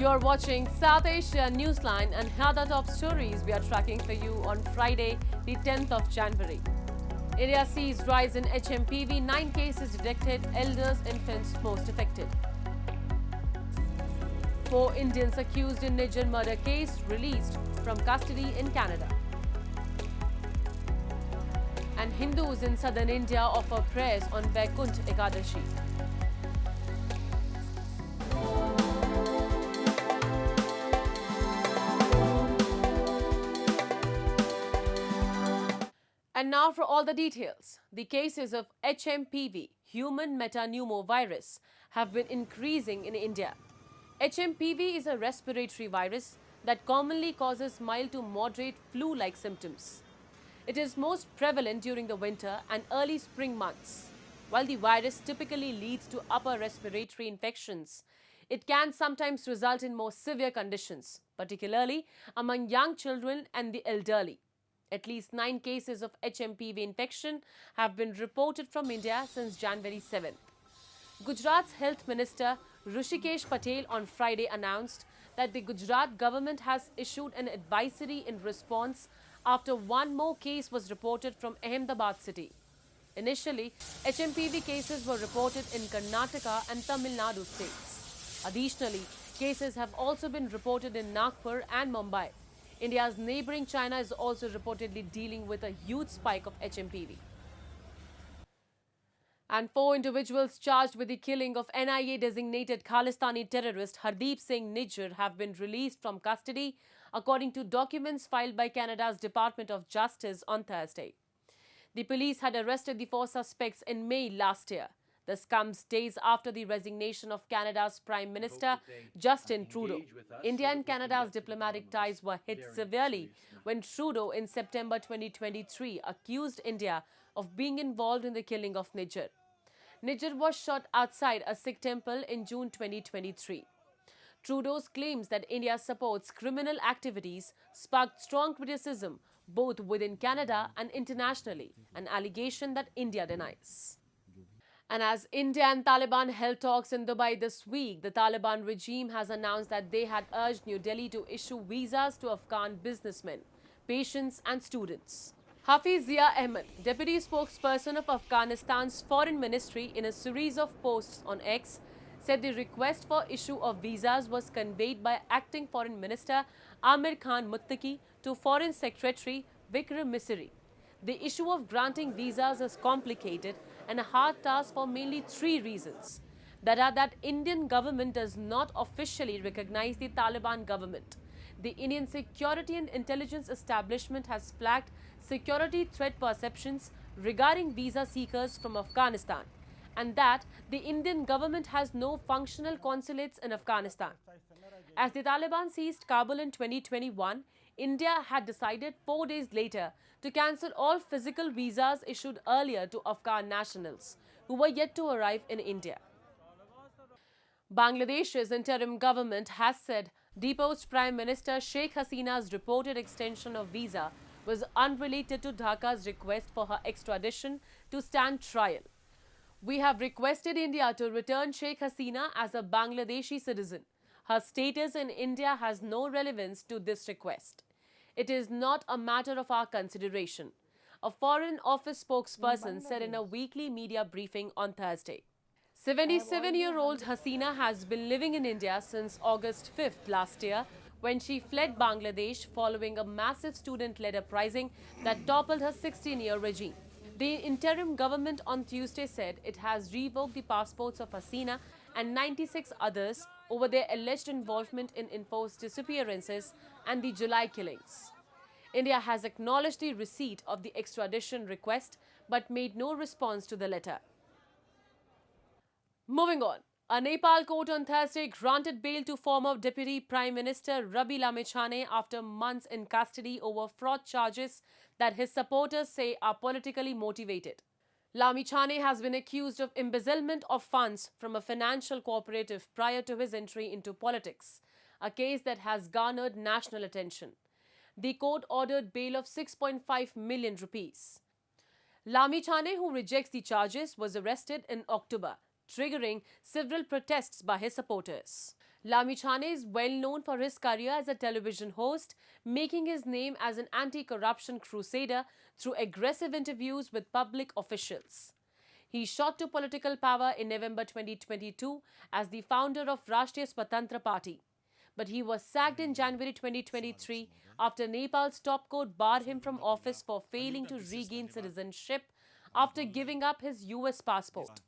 You're watching South Asia Newsline, and here are the top stories we are tracking for you on Friday, the 10th of January. India sees rise in HMPV, 9 cases detected, elders, infants most affected. 4 Indians accused in Nijjar murder case released from custody in Canada. And Hindus in southern India offer prayers on Vaikunth Ekadashi. And now for all the details. The cases of HMPV, human metapneumovirus, have been increasing in India. HMPV is a respiratory virus that commonly causes mild to moderate flu-like symptoms. It is most prevalent during the winter and early spring months. While the virus typically leads to upper respiratory infections, it can sometimes result in more severe conditions, particularly among young children and the elderly. At least 9 cases of HMPV infection have been reported from India since January 7th. Gujarat's Health Minister Hrishikesh Patel on Friday announced that the Gujarat government has issued an advisory in response after one more case was reported from Ahmedabad city. Initially, HMPV cases were reported in Karnataka and Tamil Nadu states. Additionally, cases have also been reported in Nagpur and Mumbai. India's neighbouring China is also reportedly dealing with a huge spike of HMPV. And 4 individuals charged with the killing of NIA-designated Khalistani terrorist Hardeep Singh Nijjar have been released from custody, according to documents filed by Canada's Department of Justice on Thursday. The police had arrested the 4 suspects in May last year. This comes days after the resignation of Canada's Prime Minister Justin Trudeau. India and Canada's diplomatic ties were hit severely when Trudeau in September 2023 accused India of being involved in the killing of Nijjar. Nijjar was shot outside a Sikh temple in June 2023. Trudeau's claims that India supports criminal activities sparked strong criticism both within Canada and internationally, an allegation that India denies. And as India and Taliban held talks in Dubai this week, the Taliban regime has announced that they had urged New Delhi to issue visas to Afghan businessmen, patients and students. Hafiz deputy spokesperson of Afghanistan's foreign ministry, in a series of posts on X, said the request for issue of visas was conveyed by acting foreign minister Amir Khan Muttaqi to foreign secretary Vikram Misri. The issue of granting visas is complicated and a hard task for mainly 3 reasons. That Indian government does not officially recognize the Taliban government. The Indian Security and Intelligence Establishment has flagged security threat perceptions regarding visa seekers from Afghanistan, and that the Indian government has no functional consulates in Afghanistan. As the Taliban seized Kabul in 2021, India had decided 4 days later to cancel all physical visas issued earlier to Afghan nationals who were yet to arrive in India. Bangladesh's interim government has said deposed Prime Minister Sheikh Hasina's reported extension of visa was unrelated to Dhaka's request for her extradition to stand trial. We have requested India to return Sheikh Hasina as a Bangladeshi citizen. Her status in India has no relevance to this request. It is not a matter of our consideration, a Foreign Office spokesperson said in a weekly media briefing on Thursday. 77-year-old Hasina has been living in India since August 5th last year, when she fled Bangladesh following a massive student-led uprising that toppled her 16-year regime. The interim government on Tuesday said it has revoked the passports of Hasina and 96 others over their alleged involvement in enforced disappearances and the July killings. India has acknowledged the receipt of the extradition request but made no response to the letter. Moving on, a Nepal court on Thursday granted bail to former Deputy Prime Minister Rabi Lamichhane after months in custody over fraud charges that his supporters say are politically motivated. Lamichhane has been accused of embezzlement of funds from a financial cooperative prior to his entry into politics, a case that has garnered national attention. The court ordered bail of 6.5 million rupees. Lamichhane, who rejects the charges, was arrested in October, triggering several protests by his supporters. Lamichhane is well known for his career as a television host, making his name as an anti-corruption crusader through aggressive interviews with public officials. He shot to political power in November 2022 as the founder of Rashtriya Swatantra Party. But he was sacked in January 2023 after Nepal's top court barred him from office for failing to regain citizenship after giving up his US passport.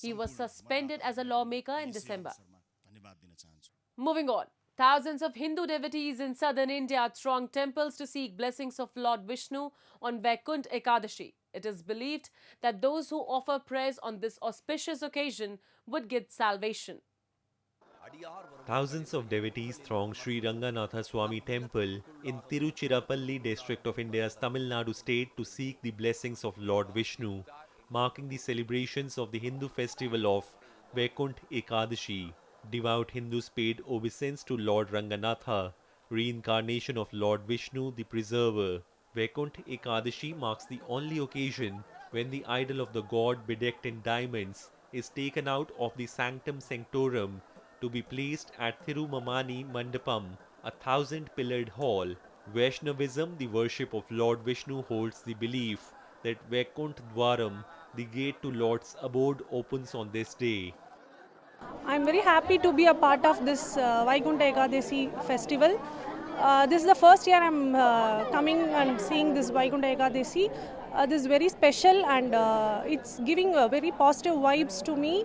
He was suspended as a lawmaker in December. Moving on, thousands of Hindu devotees in southern India thronged temples to seek blessings of Lord Vishnu on Vaikunth Ekadashi. It is believed that those who offer prayers on this auspicious occasion would get salvation. Thousands of devotees throng Sri Ranganatha Swami Temple in Tiruchirappalli district of India's Tamil Nadu state to seek the blessings of Lord Vishnu, marking the celebrations of the Hindu festival of Vaikunth Ekadashi. Devout Hindus paid obeisance to Lord Ranganatha, reincarnation of Lord Vishnu the Preserver. Vaikunth Ekadashi marks the only occasion when the idol of the god bedecked in diamonds is taken out of the sanctum sanctorum to be placed at Thirumamani Mandapam, a 1,000-pillared hall. Vaishnavism, the worship of Lord Vishnu, holds the belief that Vaikunth Dwaram, the gate to Lord's abode, opens on this day. I'm very happy to be a part of this Vaikunth Ekadashi festival. This is the first year I'm coming and seeing this Vaikunth Ekadashi. This is very special and it's giving very positive vibes to me.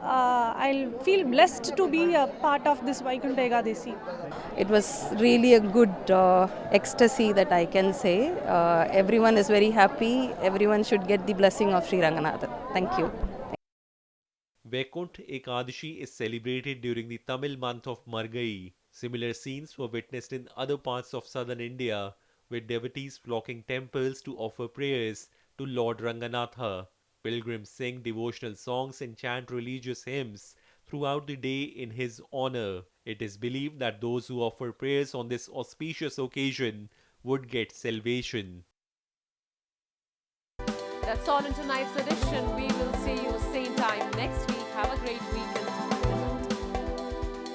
I'll feel blessed to be a part of this Vaikunth Ekadashi. It was really a good ecstasy that I can say. Everyone is very happy. Everyone should get the blessing of Sri Ranganatha. Thank you. Vaikunth Ekadashi is celebrated during the Tamil month of Margai. Similar scenes were witnessed in other parts of southern India, with devotees flocking temples to offer prayers to Lord Ranganatha. Pilgrims sing devotional songs and chant religious hymns throughout the day in his honor. It is believed that those who offer prayers on this auspicious occasion would get salvation. That's all in tonight's edition. We will see you same time next week. Have a great weekend.